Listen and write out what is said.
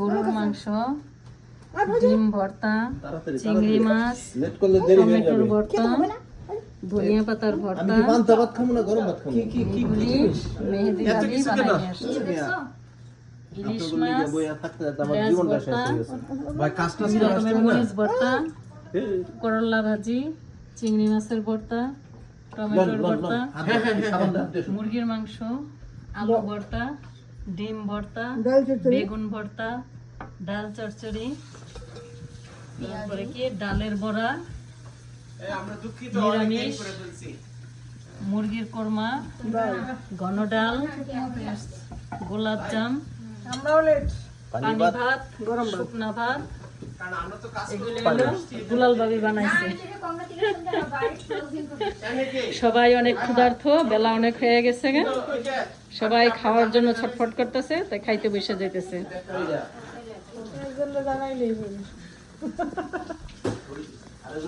গরুর মাংস, ডিম ভর্তা, চিংড়ি মাছ, টমেটোর ভর্তা, ধনিয়া পাতার ভর্তা, এগুলি মেহেদি ভাবি বানাই নিয়ে আসছে। ইলিশ মাছ, মরিচ ভর্তা, করলা ভাজি, চিংড়ি মাছের ভর্তা, টমেটোর ভর্তা, মুরগির মাংস, আলু ভর্তা, ডিম ভর্তা, বেগুন ভর্তা, ডাল চচ্চড়ি, তারপরে কি ডালের বড়া, নিরামিষ, মুরগির কোরমা, ঘন ডাল, গোলাপ জাম, পানি ভাত, শুকনা ভাত, এগুলো হলো দুলাল ভাবি বানাইছে। সবাই অনেক ক্ষুধার্ত, বেলা অনেক হয়ে গেছে, সবাই খাওয়ার জন্য ছটফট করতেছে, তাই খাইতে বসে যাইতেছে। আরে